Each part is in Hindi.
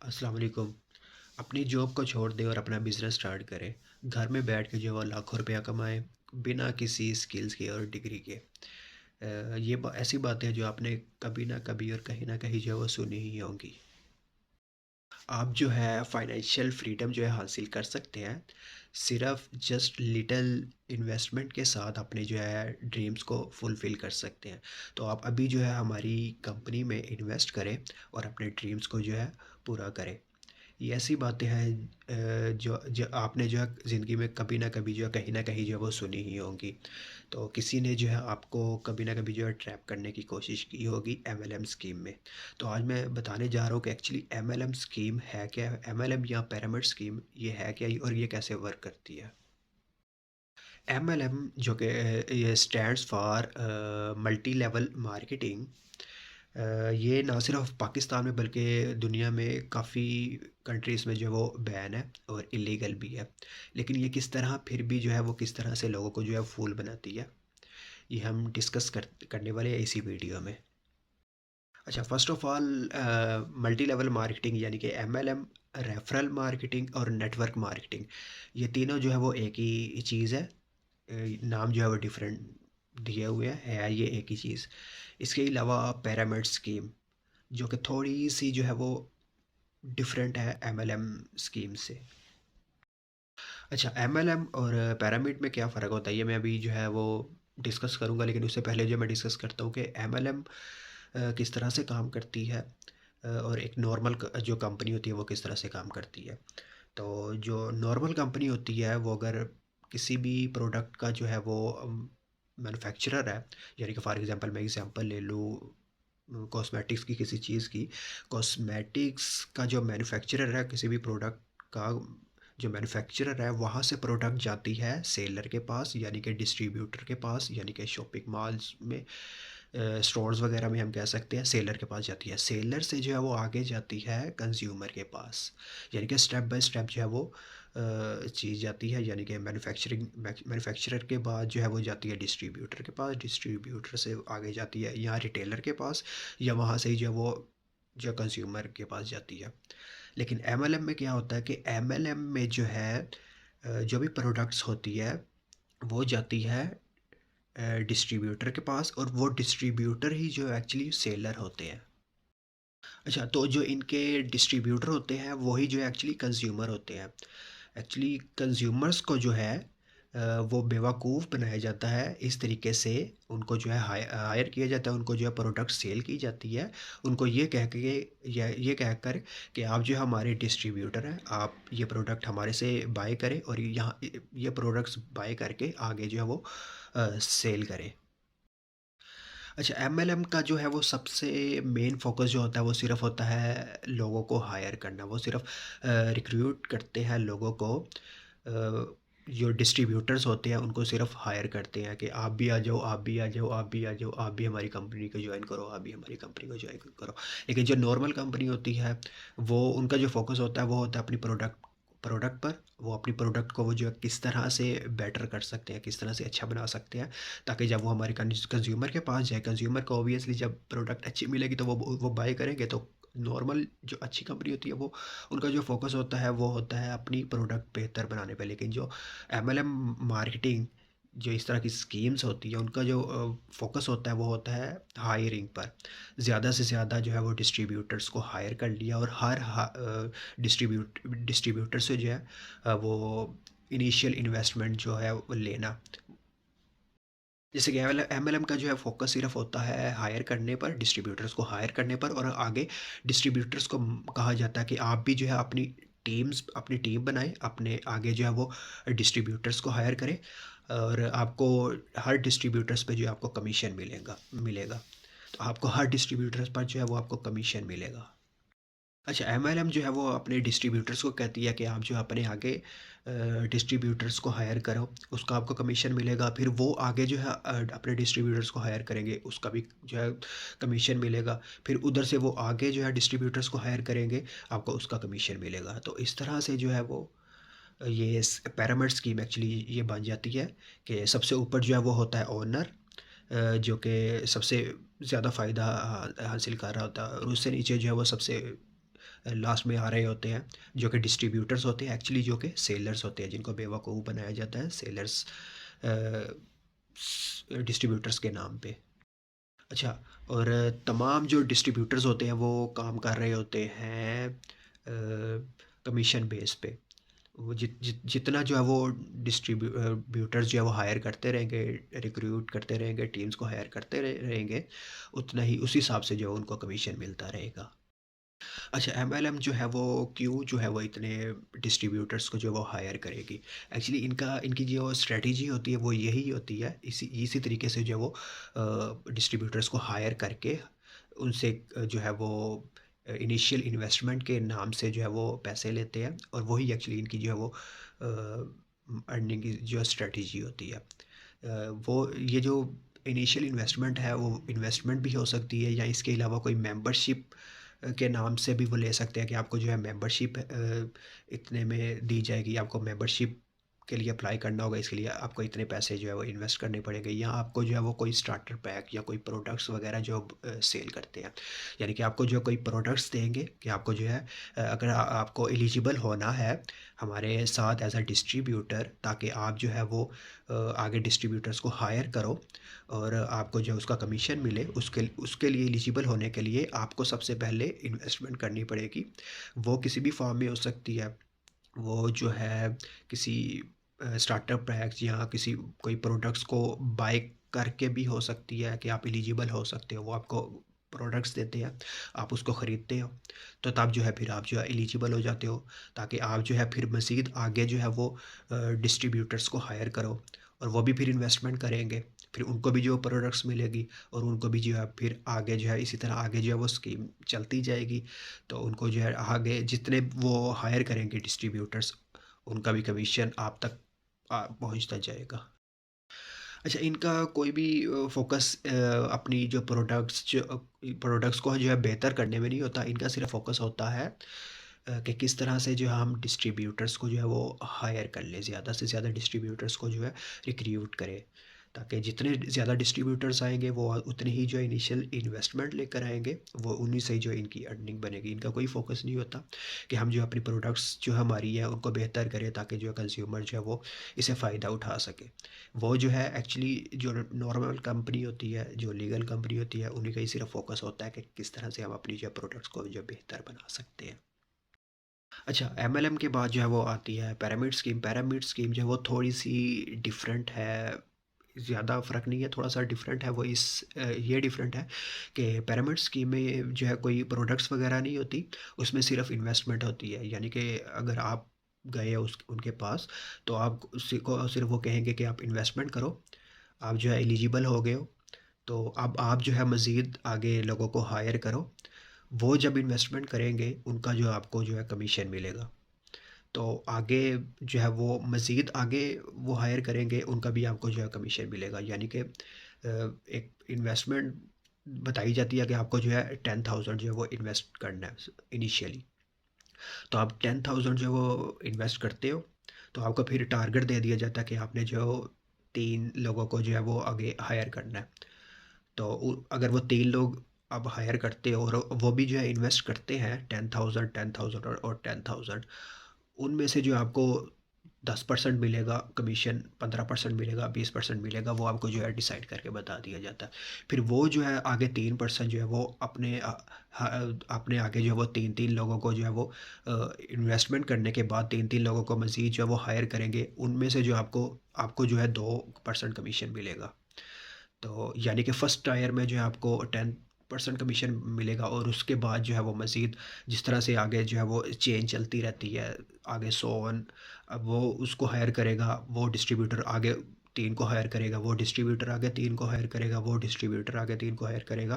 अस्सलाम वालेकुम। अपनी जॉब को छोड़ दें और अपना बिज़नेस स्टार्ट करें। घर में बैठ के जो है वो लाखों रुपया कमाएँ, बिना किसी स्किल्स के और डिग्री के। ये ऐसी बातें हैं जो आपने कभी ना कभी और कहीं ना कहीं जो है वो सुनी ही होंगी। आप जो है फाइनेंशियल फ्रीडम जो है हासिल कर सकते हैं, सिर्फ जस्ट लिटिल इन्वेस्टमेंट के साथ अपने जो है ड्रीम्स को फुलफ़िल कर सकते हैं। तो आप अभी जो है हमारी कंपनी में इन्वेस्ट करें और अपने ड्रीम्स को जो है पूरा करें। ये ऐसी बातें हैं जो जो आपने जो है ज़िंदगी में कभी ना कभी जो है कहीं न कहीं जो है वो सुनी ही होंगी। तो किसी ने जो है आपको कभी ना कभी जो है ट्रैप करने की कोशिश की होगी एमएलएम स्कीम में। तो आज मैं बताने जा रहा हूँ कि एक्चुअली एमएलएम स्कीम है क्या? एमएलएम या पिरामिड स्कीम ये है क्या और ये कैसे वर्क करती है? एमएलएम जो कि ये stands for multi level marketing. ये ना सिर्फ पाकिस्तान में बल्कि दुनिया में काफ़ी कंट्रीज़ में जो है वो बैन है और इलीगल भी है। लेकिन ये किस तरह फिर भी जो है वो किस तरह से लोगों को जो है फूल बनाती है, ये हम डिस्कस करने वाले हैं इसी वीडियो में। अच्छा, first of all multi level marketing यानी कि एमएलएम, रेफरल मार्केटिंग और नेटवर्क मार्केटिंग, ये तीनों जो है वो एक ही चीज़ है। नाम जो है वो डिफरेंट दिए हुए हैं, है ये एक ही चीज़। इसके अलावा पिरामिड स्कीम जो कि थोड़ी-सी जो है वो डिफरेंट है एमएलएम स्कीम से। अच्छा, एमएलएम और पिरामिड में क्या फ़र्क होता है, ये मैं अभी जो है वो डिस्कस करूँगा, लेकिन उससे पहले जो मैं डिस्कस करता हूँ कि एमएलएम किस तरह से काम करती है, और एक नॉर्मल जो कंपनी होती है वो किस तरह से काम करती है। तो जो नॉर्मल कंपनी होती है वो अगर किसी भी प्रोडक्ट का जो है वो मैन्युफैक्चरर है, यानी कि फॉर एग्जांपल मैं एग्जांपल ले लूँ कॉस्मेटिक्स की, किसी चीज़ की। कॉस्मेटिक्स का जो मैन्युफैक्चरर है किसी भी प्रोडक्ट का, जो मैन्युफैक्चरर है वहाँ से प्रोडक्ट जाती है सेलर के पास यानी कि डिस्ट्रीब्यूटर के पास, यानी कि शॉपिंग मॉल्स में, स्टोर्स वगैरह में हम कह सकते हैं सेलर के पास जाती है। सेलर से जो है वो आगे जाती है कंज्यूमर के पास, यानी कि स्टेप बाय स्टेप जो है वो चीज़ जाती है, यानी कि मैन्युफैक्चरर के बाद जो है वो जाती है डिस्ट्रीब्यूटर के पास, डिस्ट्रीब्यूटर से आगे जाती है यहाँ रिटेलर के पास, या वहाँ से ही जो है वो जो कंज्यूमर के पास जाती है। लेकिन एमएलएम में क्या होता है कि एमएलएम में जो है जो भी प्रोडक्ट्स होती है वो जाती है डिस्ट्रीब्यूटर के पास, और वो डिस्ट्रीब्यूटर ही जो एक्चुअली सेलर होते हैं। अच्छा, तो जो इनके डिस्ट्रीब्यूटर होते हैं वही जो एक्चुअली कंज्यूमर होते हैं। एक्चुअली कंज्यूमर्स को जो है वो बेवकूफ़ बनाया जाता है इस तरीके से। उनको जो है हायर किया जाता है, उनको जो है प्रोडक्ट सेल की जाती है, उनको ये कह के, या ये कहकर कि आप जो हमारे डिस्ट्रीब्यूटर हैं, आप ये प्रोडक्ट हमारे से बाय करें और यहाँ ये प्रोडक्ट्स बाय करके आगे जो है वो सेल करें। अच्छा, एमएलएम का जो है वो सबसे मेन फ़ोकस जो होता है वो सिर्फ़ होता है लोगों को हायर करना। वो सिर्फ़ रिक्रूट करते हैं लोगों को, जो डिस्ट्रीब्यूटर्स होते हैं उनको सिर्फ़ हायर करते हैं कि आप भी आ जाओ, आप भी आ जाओ, आप भी आ जाओ, आप भी हमारी कंपनी को जॉइन करो, आप भी हमारी कंपनी को जॉइन करो। लेकिन जो नॉर्मल कंपनी होती है, वो उनका जो फ़ोकस होता है वो होता है अपनी प्रोडक्ट प्रोडक्ट पर। वो अपनी प्रोडक्ट को वो जो है किस तरह से बेटर कर सकते हैं, किस तरह से अच्छा बना सकते हैं, ताकि जब वो हमारे कंज्यूमर के पास जाए, कंज्यूमर को ऑब्वियसली जब प्रोडक्ट अच्छी मिलेगी तो वो बाय करेंगे। तो नॉर्मल जो अच्छी कंपनी होती है वो, उनका जो फोकस होता है वो होता है अपनी प्रोडक्ट बेहतर बनाने पे। लेकिन जो एमएलएम मार्केटिंग, जो इस तरह की स्कीम्स होती है, उनका जो फोकस होता है वो होता है हायरिंग पर। ज़्यादा से ज़्यादा जो है वो डिस्ट्रीब्यूटर्स को हायर कर लिया, और हर डिस्ट्रीब्यूटर से जो है वो इनिशियल इन्वेस्टमेंट जो है वो लेना। जैसे कि एमएलएम का जो है फोकस सिर्फ होता है हायर करने पर, डिस्ट्रीब्यूटर्स को हायर करने पर, और आगे डिस्ट्रीब्यूटर्स को कहा जाता है कि आप भी जो है अपनी टीम बनाएं, अपने आगे जो है वो डिस्ट्रीब्यूटर्स को हायर करें, और आपको हर डिस्ट्रीब्यूटर्स पे जो है आपको कमीशन मिलेगा मिलेगा। तो आपको हर डिस्ट्रीब्यूटर्स पर जो है वो आपको कमीशन मिलेगा। अच्छा, एमएलएम जो है वो अपने डिस्ट्रीब्यूटर्स को कहती है कि आप जो अपने आगे डिस्ट्रीब्यूटर्स को हायर करो, उसका आपको कमीशन मिलेगा। फिर वो आगे जो है अपने डिस्ट्रीब्यूटर्स को हायर करेंगे, उसका भी जो है कमीशन मिलेगा। फिर उधर से वो आगे जो है डिस्ट्रीब्यूटर्स को हायर करेंगे, आपको उसका कमीशन मिलेगा। तो इस तरह से जो है वो ये पिरामिड स्कीम एक्चुअली ये बन जाती है कि सबसे ऊपर जो है वो होता है ओनर, जो कि सबसे ज़्यादा फ़ायदा हासिल कर रहा होता है, और उससे नीचे जो है वो सबसे लास्ट में आ रहे होते हैं, जो कि डिस्ट्रीब्यूटर्स होते हैं एक्चुअली, जो कि सेलर्स होते हैं, जिनको बेवकूफ़ बनाया जाता है सेलर्स डिस्ट्रीब्यूटर्स के नाम पे। अच्छा, और तमाम जो डिस्ट्रीब्यूटर्स होते हैं वो काम कर रहे होते हैं कमीशन बेस पे। वो जितना जो है वो डिस्ट्रीब्यूटर्स जो है वो हायर करते रहेंगे, रिक्रूट करते रहेंगे, टीम्स को हायर करते रहेंगे, उतना ही उस हिसाब से जो है उनको कमीशन मिलता रहेगा। अच्छा, एमएलएम जो है वो क्यों जो है वो इतने डिस्ट्रीब्यूटर्स को जो वो हायर करेगी? एक्चुअली इनकी जो स्ट्रेटजी होती है वो यही होती है, इसी इसी तरीके से जो है वो डिस्ट्रीब्यूटर्स को हायर करके उनसे जो है वो इनिशियल इन्वेस्टमेंट के नाम से जो है वो पैसे लेते हैं, और वही एक्चुअली इनकी जो है वो अर्निंग की जो स्ट्रेटजी होती है। वो ये जो इनिशियल इन्वेस्टमेंट है वो इन्वेस्टमेंट भी हो सकती है, या इसके अलावा कोई मेंबरशिप के नाम से भी वो ले सकते हैं कि आपको जो है मेंबरशिप इतने में दी जाएगी, आपको मेंबरशिप के लिए अप्लाई करना होगा, इसके लिए आपको इतने पैसे जो है वो इन्वेस्ट करने पड़ेंगे, या आपको जो है वो कोई स्टार्टर पैक या कोई प्रोडक्ट्स वगैरह जो सेल करते हैं, यानी कि आपको जो कोई प्रोडक्ट्स देंगे कि आपको जो है अगर आपको एलिजिबल होना है हमारे साथ एज अ डिस्ट्रीब्यूटर, ताकि आप जो है वो आगे डिस्ट्रीब्यूटर्स को हायर करो और आपको जो उसका कमीशन मिले, उसके उसके लिए एलिजिबल होने के लिए आपको सबसे पहले इन्वेस्टमेंट करनी पड़ेगी। वो किसी भी फॉर्म में हो सकती है, वो जो है किसी स्टार्टअप पैक्स या किसी कोई प्रोडक्ट्स को बाय करके भी हो सकती है कि आप एलिजिबल हो सकते हो, वो आपको प्रोडक्ट्स देते हैं, आप उसको ख़रीदते हो, तो तब जो है फिर आप जो है एलिजिबल हो जाते हो, ताकि आप जो है फिर मज़ीद आगे जो है वो डिस्ट्रीब्यूटर्स को हायर करो, और वो भी फिर इन्वेस्टमेंट करेंगे, फिर उनको भी जो प्रोडक्ट्स मिलेगी, और उनको भी जो है फिर आगे जो है इसी तरह आगे जो है वो स्कीम चलती जाएगी, तो उनको जो है आगे जितने वो हायर करेंगे डिस्ट्रीब्यूटर्स, उनका भी कमीशन आप तक पहुंचता जाएगा। अच्छा, इनका कोई भी फ़ोकस अपनी जो प्रोडक्ट्स को जो है बेहतर करने में नहीं होता, इनका सिर्फ़ फ़ोकस होता है कि किस तरह से जो है हम डिस्ट्रीब्यूटर्स को जो है वो हायर कर लें, ज़्यादा से ज़्यादा डिस्ट्रीब्यूटर्स को जो है रिक्रूट करें, ताकि जितने ज़्यादा डिस्ट्रीब्यूटर्स आएंगे वो उतनी ही जो इनिशियल इन्वेस्टमेंट लेकर आएंगे, वो उन्हीं से ही जो इनकी अर्निंग बनेगी। इनका कोई फोकस नहीं होता कि हम जो अपनी प्रोडक्ट्स जो हमारी है उनको बेहतर करें, ताकि जो कंज्यूमर जो है वो इसे फ़ायदा उठा सके। वो जो है एक्चुअली जो नॉर्मल कंपनी होती है, जो लीगल कंपनी होती है, उन्हीं का ही सिर्फ फोकस होता है कि किस तरह से हम अपनी जो प्रोडक्ट्स को जो बेहतर बना सकते हैं। अच्छा, एमएलएम के बाद जो है वो आती है पिरामिड स्कीम। पिरामिड स्कीम जो है वो थोड़ी-सी डिफरेंट है, ज़्यादा फ़र्क नहीं है, थोड़ा-सा डिफरेंट है वो ये डिफरेंट है कि पिरामिड स्कीम में जो है कोई प्रोडक्ट्स वगैरह नहीं होती, उसमें सिर्फ़ इन्वेस्टमेंट होती है। यानी कि अगर आप गए उस उनके पास, तो आप उसी को सिर्फ़ वो कहेंगे कि आप इन्वेस्टमेंट करो, आप जो है एलिजिबल हो गए हो, तो अब आप जो है मज़ीद आगे लोगों को हायर करो। वो जब इन्वेस्टमेंट करेंगे, उनका जो आपको जो है कमीशन मिलेगा। तो आगे जो है वो मज़ीद आगे वो हायर करेंगे, उनका भी आपको जो है कमीशन मिलेगा। यानी कि एक इन्वेस्टमेंट बताई जाती है कि आपको जो है 10,000 जो है वो इन्वेस्ट करना है इनिशियली। तो आप 10,000 जो वो इन्वेस्ट करते हो, तो आपको फिर टारगेट दे दिया जाता है कि आपने जो 3 लोगों को जो है वो आगे हायर करना है। तो अगर वो 3 लोग आप हायर करते हो और वो भी जो है इन्वेस्ट करते हैं 10,000 10,000 और 10,000, उनमें से जो आपको 10% मिलेगा कमीशन, 15% मिलेगा, 20% मिलेगा, वो आपको जो है डिसाइड करके बता दिया जाता है। फिर वो जो है आगे 3% जो है वो अपने आगे जो है वो 3-3 लोगों को जो है वो इन्वेस्टमेंट करने के बाद 3-3 लोगों को मज़ीद जो है वो हायर करेंगे, उनमें से जो आपको आपको जो है 2% कमीशन मिलेगा। तो यानी कि फर्स्ट टायर में जो है आपको 10% कमीशन मिलेगा, और उसके बाद जो है वो मज़ीद जिस तरह से आगे जो है वो चेन चलती रहती है, आगे सो ऑन, अब वो उसको हायर करेगा, वो डिस्ट्रीब्यूटर आगे 3 को हायर करेगा, वो डिस्ट्रीब्यूटर आगे 3 को हायर करेगा, वो डिस्ट्रीब्यूटर आगे 3 को हायर करेगा,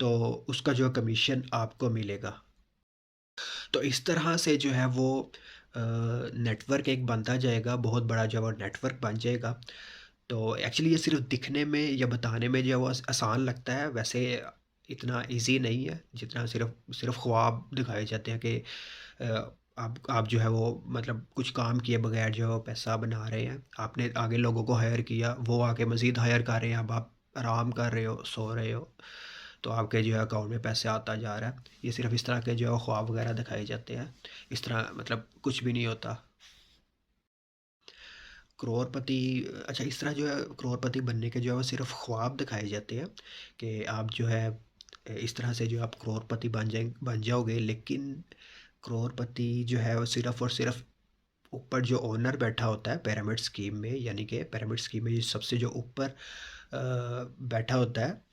तो उसका जो कमीशन आपको मिलेगा। तो इस तरह से जो है वो नेटवर्क एक बनता जाएगा, बहुत बड़ा जो है वो नेटवर्क बन जाएगा। तो एक्चुअली ये सिर्फ़ दिखने में या बताने में जो है वो आसान लगता है, वैसे इतना ईज़ी नहीं है, जितना सिर्फ़ सिर्फ़ ख्वाब दिखाए जाते हैं कि आप जो है वो मतलब कुछ काम किए बगैर जो है वो पैसा बना रहे हैं। आपने आगे लोगों को हायर किया, वो आके मज़ीद हायर कर रहे हैं, अब आप आराम कर रहे हो, सो रहे हो। तो आपके जो है अकाउंट में पैसे आता जा रहा है। ये सिर्फ इस तरह के जो है ख्वाब वगैरह दिखाए जाते हैं। इस तरह मतलब कुछ भी नहीं होता। करोड़पति, अच्छा, इस तरह जो है करोड़पति बनने के जो है वो सिर्फ ख्वाब दिखाए जाते हैं कि आप जो है इस तरह से जो आप करोड़पति बन जाओगे, लेकिन करोड़पति जो है वो सिर्फ और सिर्फ ऊपर जो ओनर बैठा होता है पिरामिड स्कीम में, यानी कि पिरामिड स्कीम में सबसे जो ऊपर बैठा होता है,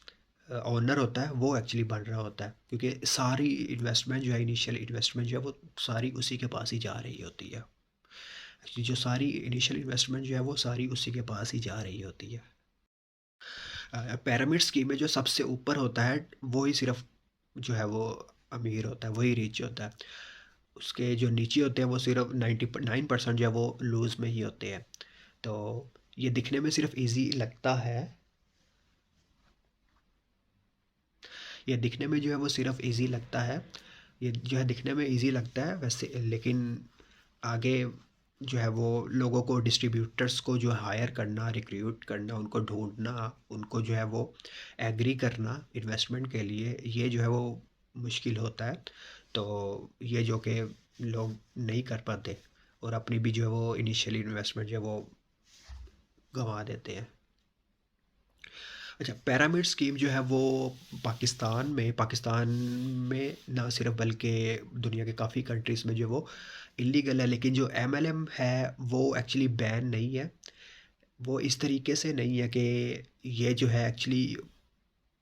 ओनर होता है, वो एक्चुअली बन रहा होता है, क्योंकि सारी इन्वेस्टमेंट जो है, इनिशियल इन्वेस्टमेंट जो है वो सारी उसी के पास ही जा रही होती है। एक्चुअली जो सारी इनिशियल इन्वेस्टमेंट जो है वो सारी उसी के पास ही जा रही होती है। पिरामिड स्कीम में जो सबसे ऊपर होता है वो ही सिर्फ जो है वो अमीर होता है, वही रिच होता है। उसके जो नीचे होते हैं वो सिर्फ 99% जो है वो लूज़ में ही होते हैं। तो ये दिखने में सिर्फ इजी लगता है, ये दिखने में जो है वो सिर्फ इजी लगता है, ये जो है दिखने में इजी लगता है वैसे, लेकिन आगे जो है वो लोगों को, डिस्ट्रीब्यूटर्स को जो हायर करना, रिक्रूट करना, उनको ढूंढना, उनको जो है वो एग्री करना इन्वेस्टमेंट के लिए, ये जो है वो मुश्किल होता है। तो ये जो कि लोग नहीं कर पाते और अपनी भी जो है वो इनिशियल इन्वेस्टमेंट जो है वो गंवा देते हैं। अच्छा, पिरामिड स्कीम जो है वो पाकिस्तान में ना सिर्फ बल्कि दुनिया के काफ़ी कंट्रीज़ में जो वो इलीगल है, लेकिन जो एमएलएम है वो एक्चुअली बैन नहीं है। वो इस तरीके से नहीं है कि ये जो है एक्चुअली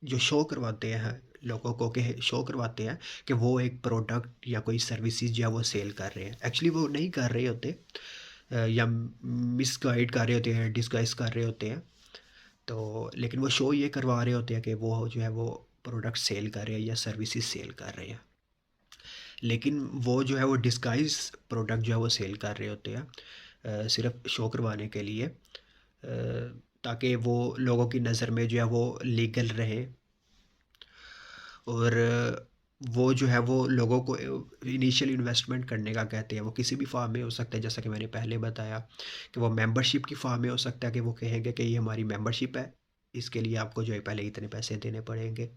जो शो करवाते हैं लोगों को, कि शो करवाते हैं कि वो एक प्रोडक्ट या कोई सर्विसेज जो है वो सेल कर रहे हैं, एक्चुअली वो नहीं कर रहे होते। या मिसगाइड कर रहे होते हैं, डिसगाइज कर रहे होते हैं। तो लेकिन वो शो ये करवा रहे होते हैं कि वो जो है वो प्रोडक्ट सेल कर रहे हैं या सर्विसेज सेल कर रहे हैं, लेकिन वो जो है वो डिस्गाइज प्रोडक्ट जो है वो सेल कर रहे होते हैं, सिर्फ शो करवाने के लिए, ताकि वो लोगों की नज़र में जो है वो लीगल रहे। और वो जो है वो लोगों को इनिशियल इन्वेस्टमेंट करने का कहते हैं। वो किसी भी फॉर्म में हो सकता है, जैसा कि मैंने पहले बताया कि वो मेंबरशिप की फॉर्म में हो सकता है, कि वो कहेंगे कि ये हमारी मेंबरशिप है, इसके लिए आपको जो है पहले इतने पैसे देने पड़ेंगे।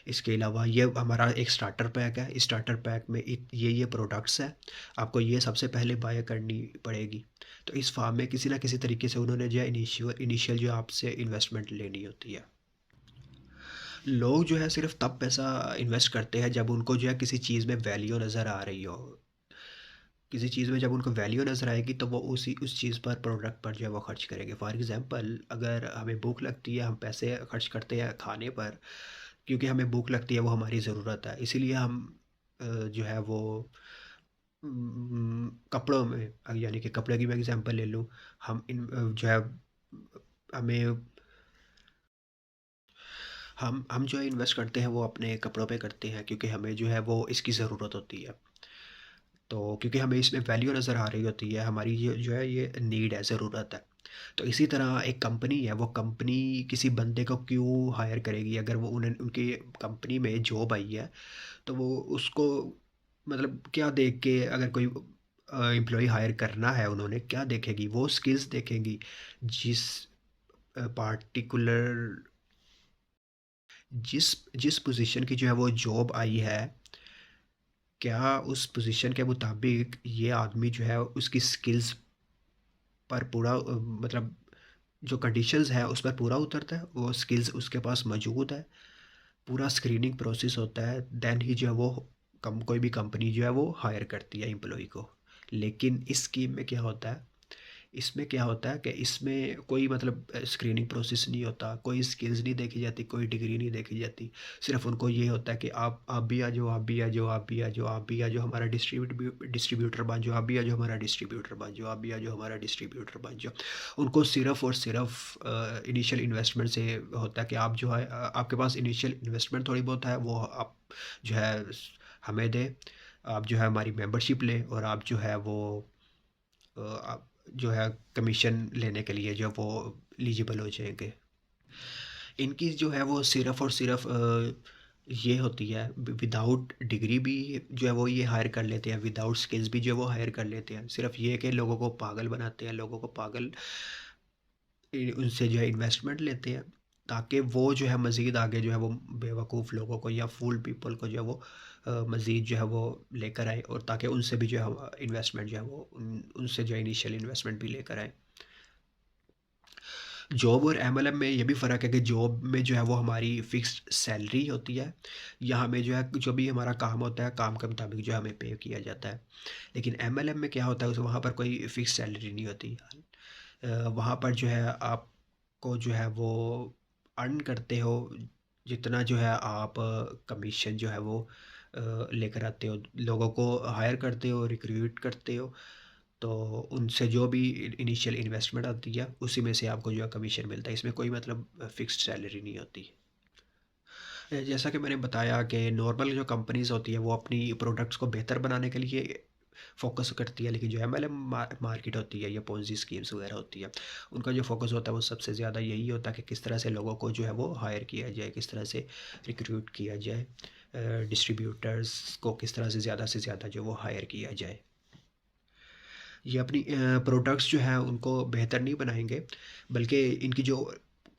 इसके अलावा ये हमारा एक स्टार्टर पैक है, इस स्टार्टर पैक में ये प्रोडक्ट्स हैं, आपको ये सबसे पहले बाय करनी पड़ेगी। तो इस फॉर्म में किसी ना किसी तरीके से उन्होंने जो है इनिशियल जो आपसे इन्वेस्टमेंट लेनी होती है। लोग जो है सिर्फ तब पैसा इन्वेस्ट करते हैं जब उनको जो है किसी चीज़ में वैल्यू नज़र आ रही हो। किसी चीज़ में जब उनको वैल्यू नज़र आएगी तो वो उसी उस चीज़ पर, प्रोडक्ट पर जो है वो खर्च करेंगे। फॉर एग्ज़ाम्पल, अगर हमें भूख लगती है, हम पैसे खर्च करते हैं खाने पर, क्योंकि हमें भूख लगती है, वो हमारी ज़रूरत है, इसीलिए हम जो है वो कपड़ों में, यानी कि कपड़े की मैं एग्ज़ाम्पल ले लूँ, हम जो है हमें हम जो है इन्वेस्ट करते हैं वो अपने कपड़ों पे करते हैं, क्योंकि हमें जो है वो इसकी ज़रूरत होती है। तो क्योंकि हमें इसमें वैल्यू नज़र आ रही होती है, हमारी ये जो है ये नीड है, ज़रूरत है। तो इसी तरह एक कंपनी है, वो कंपनी किसी बंदे को क्यों हायर करेगी? अगर वो उन्हें उनकी कंपनी में जॉब आई है, तो वो उसको मतलब क्या देख के, अगर कोई एम्प्लॉय हायर करना है, उन्होंने क्या देखेगी? वो स्किल्स देखेंगी। जिस पार्टिकुलर जिस जिस पोजीशन की जो है वो जॉब आई है, क्या उस पोजीशन के मुताबिक ये आदमी जो है उसकी स्किल्स पर पूरा मतलब जो कंडीशंस है उस पर पूरा उतरता है, वो स्किल्स उसके पास मौजूद है, पूरा स्क्रीनिंग प्रोसेस होता है, देन ही जो है वो कोई भी कंपनी जो है वो हायर करती है एम्प्लॉय को। लेकिन इस स्कीम में क्या होता है, इसमें क्या होता है कि इसमें कोई मतलब स्क्रीनिंग प्रोसेस नहीं होता, कोई स्किल्स नहीं देखी जाती, कोई डिग्री नहीं देखी जाती। सिर्फ उनको ये होता है कि आप भी आ जाओ, आप भी आ जाओ, आप भी आ जाओ, आप भी आ जाओ, हमारा डिस्ट्रीब्यूटर बन जाओ, आप भी आ जाओ, हमारा डिस्ट्रीब्यूटर बन जाओ, आप भी आ जाओ, हमारा डिस्ट्रीब्यूटर बन जाओ। उनको सिर्फ और सिर्फ इनिशियल इन्वेस्टमेंट से होता है कि आप जो है आपके पास इनिशियल इन्वेस्टमेंट थोड़ी बहुत है, वो आप जो है हमें दें, आप जो है हमारी मेंबरशिप लें, और आप जो है वो आप जो है कमीशन लेने के लिए जो वो एलिजिबल हो जाएंगे। इनकी जो है वो सिर्फ़ और सिर्फ़ ये होती है, विदाउट डिग्री भी जो है वो ये हायर कर लेते हैं, विदाउट स्किल्स भी जो है वो हायर कर लेते हैं। सिर्फ़ ये है कि लोगों को पागल बनाते हैं, लोगों को पागल उनसे जो है इन्वेस्टमेंट लेते हैं। ताकि वो जो है मज़ीद आगे जो है वो बेवकूफ़ लोगों को या फूल पीपल को जो है वो मज़ीद जो है वो लेकर आए, और ताकि उनसे भी जो है इन्वेस्टमेंट जो है वो उनसे जो है इनिशियल इन्वेस्टमेंट भी लेकर आए। जॉब और एमएलएम में ये भी फ़र्क है कि जॉब में जो है वो हमारी फ़िक्स्ड सैलरी होती है, या हमें जो है जो भी हमारा काम होता है, काम के मुताबिक जो है हमें पे किया जाता है। लेकिन एमएलएम में क्या होता है, उस वहाँ पर कोई फ़िक्स सैलरी नहीं होती। वहाँ पर जो है आपको जो है वो अर्न करते हो, जितना जो है आप कमीशन जो है वो लेकर आते हो, लोगों को हायर करते हो, रिक्रूट करते हो, तो उनसे जो भी इनिशियल इन्वेस्टमेंट आती है उसी में से आपको जो है कमीशन मिलता है। इसमें कोई मतलब फिक्स्ड सैलरी नहीं होती। जैसा कि मैंने बताया कि नॉर्मल जो कंपनीज़ होती है वो अपनी प्रोडक्ट्स को बेहतर बनाने के लिए फ़ोकस करती है, लेकिन जो एमएलएम मार्केट होती है या पोंजी स्कीम्स वगैरह होती है, उनका जो फ़ोकस होता है वो सबसे ज़्यादा यही होता है कि किस तरह से लोगों को जो है वो हायर किया जाए, किस तरह से रिक्रूट किया जाए, डिस्ट्रीब्यूटर्स को किस तरह से ज़्यादा जो वो हायर किया जाए। ये अपनी प्रोडक्ट्स जो हैं उनको बेहतर नहीं बनाएँगे, बल्कि इनकी जो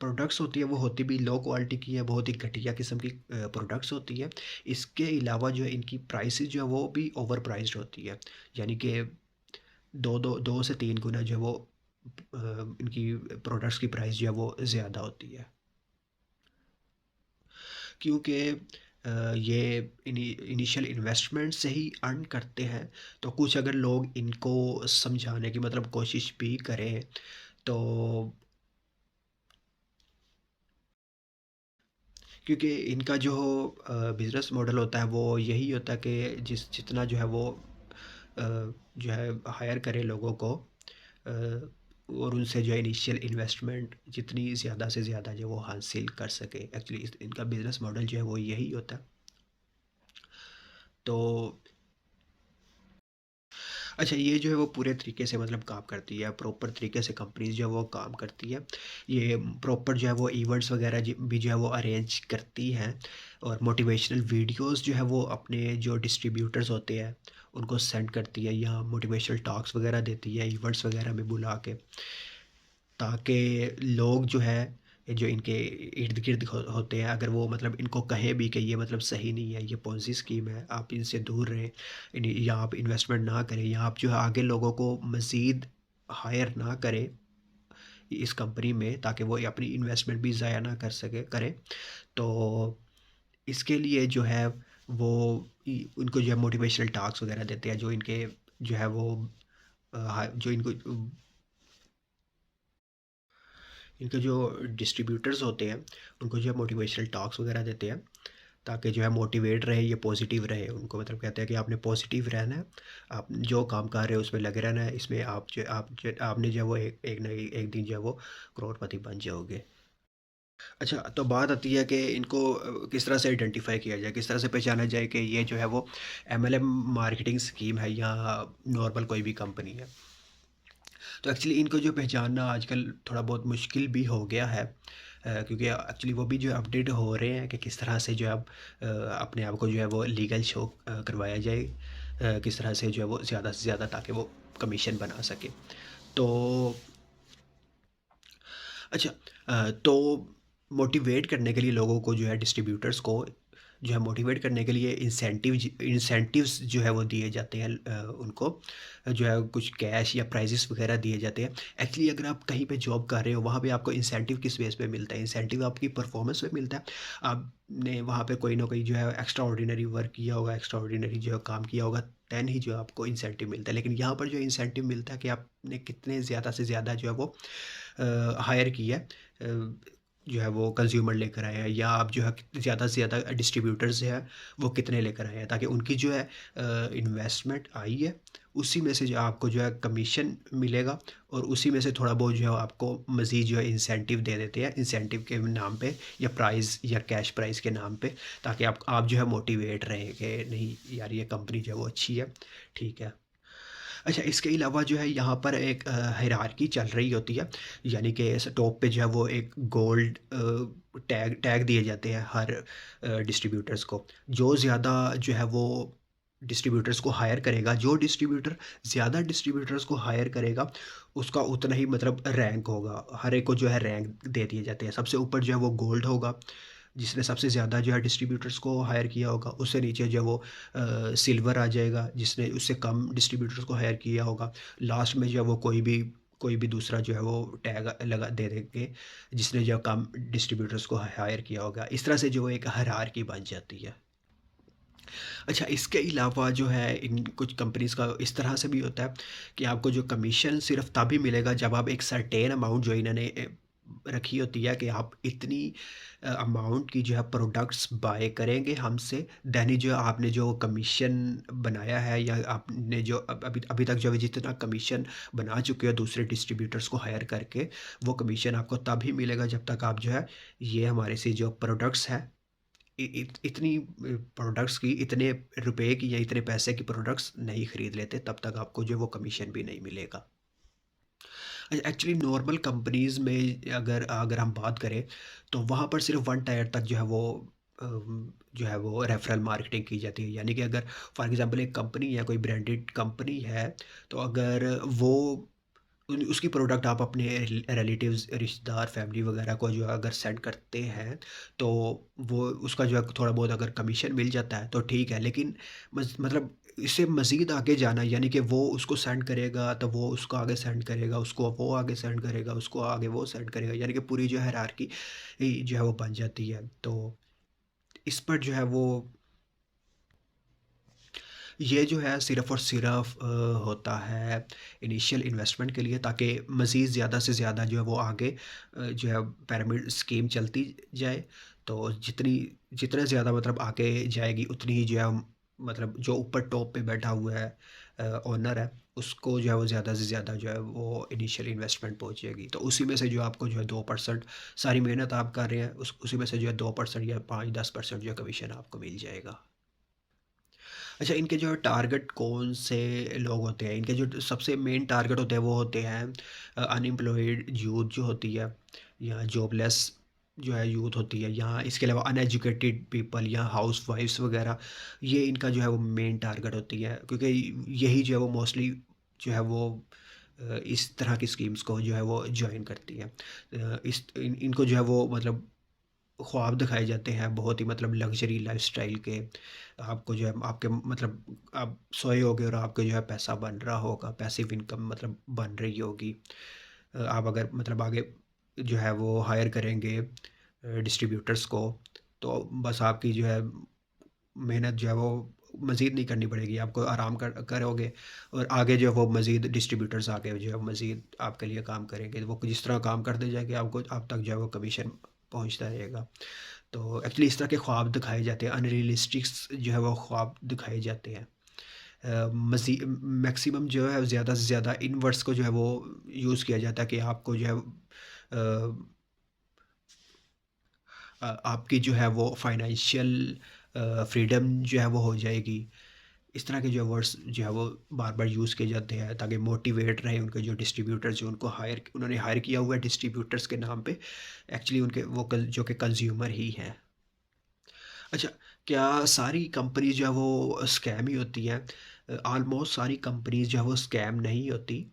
प्रोडक्ट्स होती है वो होती भी लो क्वालिटी की है, बहुत ही घटिया किस्म की प्रोडक्ट्स होती है। इसके अलावा जो है इनकी प्राइसेस जो है वो भी ओवर प्राइस्ड होती है। यानी कि 2 से 3 गुना जो है वो इनकी प्रोडक्ट्स की प्राइस जो है वो ज़्यादा होती है। क्योंकि ये इनिशियल इन्वेस्टमेंट से ही अर्न करते हैं, तो कुछ अगर लोग इनको समझाने की मतलब कोशिश भी करें, तो क्योंकि इनका जो बिज़नेस मॉडल होता है वो यही होता है कि जितना जो है वो जो है हायर करे लोगों को, अ, और उनसे जो है इनिशियल इन्वेस्टमेंट जितनी ज़्यादा से ज़्यादा जो वो हासिल कर सके। एक्चुअली इनका बिज़नेस मॉडल जो है वो यही होता है। तो अच्छा, ये जो है वो पूरे तरीके से मतलब काम करती है, प्रॉपर तरीके से कंपनीज़ जो है वो काम करती है। ये प्रॉपर जो है वो इवेंट्स वगैरह भी जो है वो अरेंज करती हैं, और मोटिवेशनल वीडियोज़ जो है वो अपने जो डिस्ट्रीब्यूटर्स होते हैं उनको सेंड करती है, या मोटिवेशनल टॉक्स वगैरह देती है इवेंट्स वगैरह में बुला के, ताकि लोग जो है जो इनके इर्द गिर्द होते हैं, अगर वो मतलब इनको कहें भी कि ये मतलब सही नहीं है, ये पॉलिसी स्कीम है, आप इनसे दूर रहें, या आप इन्वेस्टमेंट ना करें, या आप जो है आगे लोगों को मज़ीद हायर ना करें इस कंपनी में, ताकि वो अपनी इन्वेस्टमेंट भी ज़ाया ना कर सके करें, तो इसके लिए जो है वो उनको जो है मोटिवेशनल टॉक्स वगैरह देते हैं, जो इनके जो है वो जो इनको इनके जो डिस्ट्रीब्यूटर्स होते हैं उनको जो है मोटिवेशनल टॉक्स वगैरह देते हैं, ताकि जो है मोटिवेट रहे, ये पॉजिटिव रहे। उनको मतलब कहते हैं कि आपने पॉजिटिव रहना है, आप जो काम कर रहे हो उसमें लगे रहना है, इसमें आपने जो है वो एक ना एक दिन जो है वो करोड़पति बन जाओगे। अच्छा, तो बात आती है कि इनको किस तरह से आइडेंटिफाई किया जाए, किस तरह से पहचाना जाए कि ये जो है वो एमएलएम मार्केटिंग स्कीम है या नॉर्मल कोई भी कंपनी है। तो एक्चुअली इनको जो पहचानना आजकल थोड़ा बहुत मुश्किल भी हो गया है, क्योंकि एक्चुअली वो भी जो अपडेट हो रहे हैं कि किस तरह से जो है अब अपने आप को जो है वो लीगल शो करवाया जाए, किस तरह से जो है वो ज़्यादा से ज़्यादा, ताकि वो कमीशन बना सके। तो अच्छा, तो मोटिवेट करने के लिए लोगों को जो है डिस्ट्रीब्यूटर्स को जो है मोटिवेट करने के लिए इंसेंटिव्स जो है वो दिए जाते हैं, उनको जो है कुछ कैश या प्राइजेस वगैरह दिए जाते हैं। एक्चुअली अगर आप कहीं पे जॉब कर रहे हो वहाँ पे आपको इंसेंटिव किस बेस पे मिलता है? इंसेंटिव आपकी परफॉर्मेंस पे मिलता है। आपने वहाँ पे कोई ना कोई जो है एक्स्ट्रा ऑर्डिनरी वर्क किया होगा, एक्स्ट्रा ऑर्डिनरी जो है काम किया होगा, देन ही जो है आपको इंसेंटिव मिलता है। लेकिन यहाँ पर जो इंसेंटिव मिलता है कि आपने कितने ज़्यादा से ज़्यादा जो है वो हायर की है, जो है वो कंज्यूमर लेकर आए हैं, या आप जो है ज़्यादा से ज़्यादा डिस्ट्रीब्यूटर्स हैं वो कितने लेकर आए हैं, ताकि उनकी जो है इन्वेस्टमेंट आई है उसी में से जो आपको जो है कमीशन मिलेगा, और उसी में से थोड़ा बहुत जो है आपको मज़ीद जो है इंसेंटिव दे देते हैं, इंसेंटिव के नाम पे या प्राइस या कैश प्राइस के नाम पे, ताकि आप जो है मोटिवेट रहें कि नहीं यार ये कंपनी जो है वो अच्छी है, ठीक है। अच्छा, इसके अलावा जो है यहाँ पर एक हायरार्की चल रही होती है, यानी कि ऐसे टॉप पे जो है वो एक गोल्ड टैग टैग दिए जाते हैं हर डिस्ट्रीब्यूटर्स को। जो ज़्यादा जो है वो डिस्ट्रीब्यूटर्स को हायर करेगा, जो डिस्ट्रीब्यूटर ज़्यादा डिस्ट्रीब्यूटर्स को हायर करेगा, उसका उतना ही मतलब रैंक होगा। हर एक को जो है रैंक दे दिए जाते हैं। सबसे ऊपर जो है वो गोल्ड होगा, जिसने सबसे ज़्यादा जो है डिस्ट्रीब्यूटर्स को हायर किया होगा। उससे नीचे जो है वो सिल्वर आ जाएगा, जिसने उससे कम डिस्ट्रीब्यूटर्स को हायर किया होगा। लास्ट में जो है वो कोई भी दूसरा जो है वो टैग लगा दे देंगे, जिसने जो कम डिस्ट्रीब्यूटर्स को हायर किया होगा। इस तरह से जो एक हायरार्की बन जाती है। अच्छा, इसके अलावा जो है इन कुछ कंपनीज़ का इस तरह से भी होता है कि आपको जो कमीशन सिर्फ़ तभी मिलेगा जब आप एक सर्टेन अमाउंट जो इन्होंने रखी होती है कि आप इतनी अमाउंट की जो है प्रोडक्ट्स बाय करेंगे हमसे, देन ही जो आपने जो कमीशन बनाया है, या आपने जो अभी अभी तक जो है जितना कमीशन बना चुके हो दूसरे डिस्ट्रीब्यूटर्स को हायर करके, वो कमीशन आपको तभी मिलेगा जब तक आप जो है ये हमारे से जो प्रोडक्ट्स हैं, इतनी प्रोडक्ट्स की, इतने रुपए की या इतने पैसे की प्रोडक्ट्स नहीं खरीद लेते, तब तक आपको जो है वो कमीशन भी नहीं मिलेगा। एक्चुअली नॉर्मल कंपनीज़ में अगर अगर हम बात करें, तो वहाँ पर सिर्फ वन टायर तक जो है वो जो है वो रेफरल मार्केटिंग की जाती है। यानी कि अगर फॉर एग्जांपल एक कंपनी है, कोई ब्रांडेड कंपनी है, तो अगर वो उसकी प्रोडक्ट आप अपने रिलेटिव्स, रिश्तेदार, फैमिली वगैरह को जो है अगर सेंड करते हैं, तो वो उसका जो है थोड़ा बहुत अगर कमीशन मिल जाता है तो ठीक है। लेकिन मतलब इससे मज़ीद आगे जाना, यानी कि वो उसको सेंड करेगा तो वो उसको आगे सेंड करेगा, उसको वो आगे सेंड करेगा, उसको आगे वो सेंड करेगा, यानी कि पूरी जो है हायरार्की जो है वो बन जाती है। तो इस पर जो है वो ये जो है सिर्फ़ और सिर्फ़ होता है इनिशियल इन्वेस्टमेंट के लिए, ताकि मज़ीद ज़्यादा से ज़्यादा जो है वो आगे जो है पिरामिड स्कीम चलती जाए। तो जितने ज़्यादा मतलब आगे जाएगी, उतनी ही जो है मतलब जो ऊपर टॉप पे बैठा हुआ है ओनर है, उसको जो है वो ज़्यादा से ज़्यादा जो है वो इनिशियल इन्वेस्टमेंट पहुँचेगी। तो उसी में से जो आपको जो है 2%, सारी मेहनत आप कर रहे हैं, उसी में से जो है 2% या 5-10% जो है कमीशन आपको मिल जाएगा। अच्छा, इनके जो टारगेट कौन से लोग होते हैं? इनके जो सबसे मेन टारगेट होते हैं वो होते हैं अनएम्प्लॉयड यूथ जो होती है, या जॉबलेस जो है यूथ होती है, या इसके अलावा अनएजुकेटेड पीपल या हाउसवाइफ्स वगैरह। ये इनका जो है वो मेन टारगेट होती है, क्योंकि यही जो है वो मोस्टली जो है वो इस तरह की स्कीम्स को जो है वो जॉइन करती है। इनको जो है वो मतलब ख्वाब दिखाए जाते हैं बहुत ही मतलब लग्जरी लाइफ़स्टाइल के। आपको जो है आपके मतलब आप सोए होगे और आपको जो है पैसा बन रहा होगा, पैसिव इनकम मतलब बन रही होगी। आप अगर मतलब आगे जो है वो हायर करेंगे डिस्ट्रीब्यूटर्स को, तो बस आपकी जो है मेहनत जो है वो मज़ीद नहीं करनी पड़ेगी, आपको आराम करोगे, और आगे जो है वो मज़ीद डिस्ट्रीब्यूटर्स आके जो है मज़ीद आपके लिए काम करेंगे। वो जिस तरह काम करते जाएँगे, आपको आप तक जो है वो कमीशन पहुँचता रहेगा। तो एक्चुअली इस तरह के ख्वाब दिखाए जाते हैं, अनरियलिस्टिक्स जो है वो ख्वाब दिखाए जाते हैं। मज़ी मैक्सिमम जो है ज़्यादा से ज़्यादा इन वर्ड्स को जो है वो यूज़ किया जाता है कि आपको जो है आपकी जो है वो फाइनेंशियल फ्रीडम जो है वो हो जाएगी। इस तरह के जो वर्ड्स जो है वो बार-बार यूज़ किए जाते हैं, ताकि मोटिवेट रहे उनके जो डिस्ट्रीब्यूटर्स जो उन्होंने हायर किया हुआ है डिस्ट्रीब्यूटर्स के नाम पे, एक्चुअली उनके वो जो कि कंज़्यूमर ही हैं। अच्छा, क्या सारी कंपनी जो है वो स्कैम ही होती हैं? ऑलमोस्ट सारी कंपनीज़ जो है वो स्कैम नहीं होती,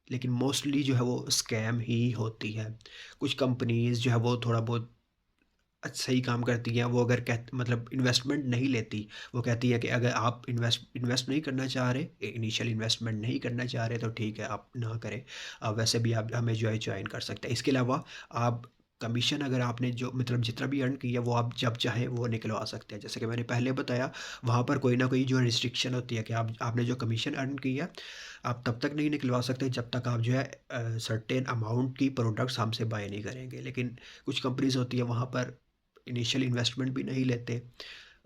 लेकिन मोस्टली जो है वो स्कैम ही होती है। कुछ कंपनीज़ जो है वो थोड़ा बहुत सही काम करती हैं। वो अगर मतलब इन्वेस्टमेंट नहीं लेती, वो कहती है कि अगर आप इन्वेस्ट इन्वेस्ट नहीं करना चाह रहे, इनिशियल इन्वेस्टमेंट नहीं करना चाह रहे, तो ठीक है, आप ना करें। वैसे भी आप हमें जो है ज्वाइन कर सकते हैं। इसके अलावा आप कमीशन अगर आपने जो मतलब जितना भी अर्न किया, वो आप जब चाहें वो निकलवा सकते हैं। जैसे कि मैंने पहले बताया, वहाँ पर कोई ना कोई जो रिस्ट्रिक्शन होती है कि आपने जो कमीशन अर्न किया, आप तब तक नहीं निकलवा सकते जब तक आप जो है सर्टेन अमाउंट की प्रोडक्ट्स हमसे बाय नहीं करेंगे। लेकिन कुछ कंपनीज़ होती है, वहाँ पर इनिशियल इन्वेस्टमेंट भी नहीं लेते,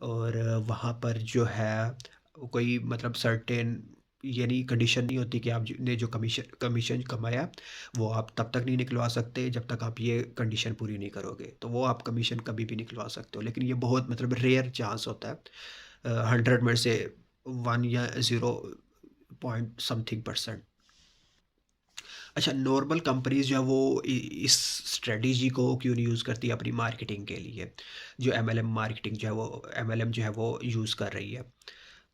और वहाँ पर जो है कोई मतलब सर्टेन यानी कंडीशन नहीं होती कि आप ने जो कमीशन कमीशन कमाया, वो आप तब तक नहीं निकलवा सकते जब तक आप ये कंडीशन पूरी नहीं करोगे। तो वो आप कमीशन कभी भी निकलवा सकते हो, लेकिन ये बहुत मतलब रेयर चांस होता है। 100 में से 1 या 0 पॉइंट समथिंग परसेंट। अच्छा, नॉर्मल कंपनीज़ जो है वो इस स्ट्रेटजी को क्यों नहीं यूज़ करती अपनी मार्केटिंग के लिए? जो एमएलएम मार्केटिंग जो है वो एमएलएम जो है वो यूज़ कर रही है।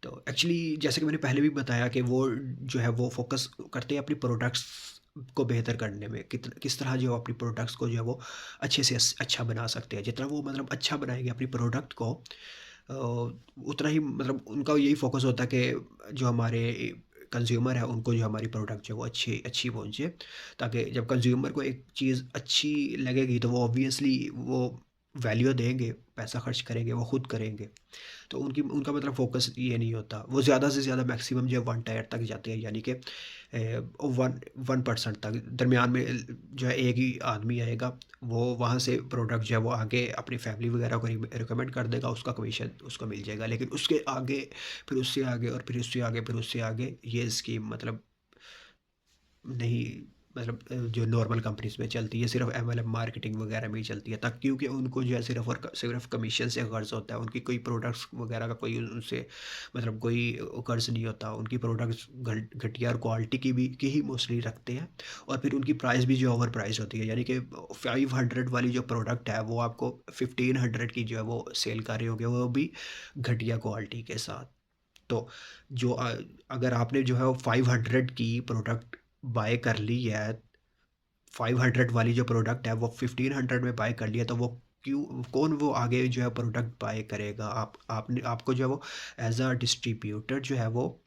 तो एक्चुअली जैसे कि मैंने पहले भी बताया कि वो जो है वो फ़ोकस करते हैं अपनी प्रोडक्ट्स को बेहतर करने में, किस तरह जो अपनी प्रोडक्ट्स को जो है वो अच्छे से अच्छा बना सकते हैं। जितना वो मतलब अच्छा बनाएँगे अपनी प्रोडक्ट को, अ, उतना ही मतलब उनका यही फ़ोकस होता है कि जो हमारे कंज़्यूमर है उनको जो हमारी प्रोडक्ट जो है वो अच्छी अच्छी पहुँचे। ताकि जब कंज़्यूमर को एक चीज़ अच्छी लगेगी तो वो ऑब्वियसली वो वैल्यू देंगे, पैसा खर्च करेंगे, वो खुद करेंगे। तो उनका मतलब फ़ोकस ये नहीं होता। वो ज़्यादा से ज़्यादा मैक्सिमम जो है 1 टायर तक जाते हैं, यानी कि 1% तक। दरमियान में जो है एक ही आदमी आएगा, वो वहाँ से प्रोडक्ट जो है वो आगे अपनी फैमिली वगैरह को रिकमेंड कर देगा, उसका कमीशन उसको मिल जाएगा। लेकिन उसके आगे, फिर उससे आगे और फिर उससे आगे, फिर उससे आगे ये स्कीम मतलब नहीं, मतलब जो नॉर्मल कंपनीज़ में चलती है, सिर्फ़ एमएलएम मार्केटिंग वगैरह में ही चलती है। तब क्योंकि उनको जो है सिर्फ़ और सिर्फ़ कमीशन से कर्ज़ होता है। उनकी कोई प्रोडक्ट्स वगैरह का कोई उनसे मतलब कोई कर्ज़ नहीं होता। उनकी प्रोडक्ट्स घटिया और क्वालिटी की ही मोस्टली रखते हैं। और फिर उनकी प्राइस भी जो ओवर प्राइस होती है, यानी कि 500 वाली जो प्रोडक्ट है वो आपको 1500 की जो है वो सेल कर रहे होंगे, वो भी घटिया क्वालिटी के साथ। तो जो अगर आपने जो है वो 500 की प्रोडक्ट बाय कर ली है, 500 वाली जो प्रोडक्ट है वो 1500 में बाय कर लिया, तो वो क्यों, कौन वो आगे जो है प्रोडक्ट बाय करेगा? आपने आपको जो है वो एज अ डिस्ट्रीब्यूटर जो है वो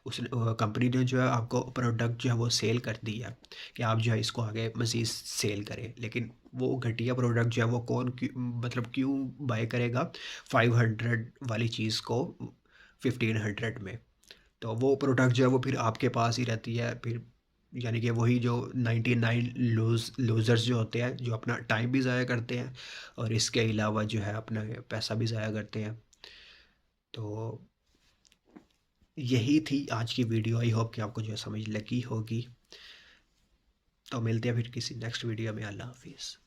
उस कंपनी ने जो है आपको प्रोडक्ट जो है वो सेल कर दी है कि आप जो है इसको आगे मज़ीद सेल करें। लेकिन वो घटिया प्रोडक्ट जो है वो कौन मतलब क्यों बाय करेगा 500 वाली चीज़ को 1500 में? तो वो प्रोडक्ट जो है वो फिर आपके पास ही रहती है फिर, यानी कि वही जो 99 लूज़र्स जो होते हैं, जो अपना टाइम भी ज़ाया करते हैं और इसके अलावा जो है अपना पैसा भी ज़ाया करते हैं। तो यही थी आज की वीडियो। आई होप कि आपको जो है समझ लगी होगी। तो मिलते हैं फिर किसी नेक्स्ट वीडियो में। अल्लाह हाफिज़।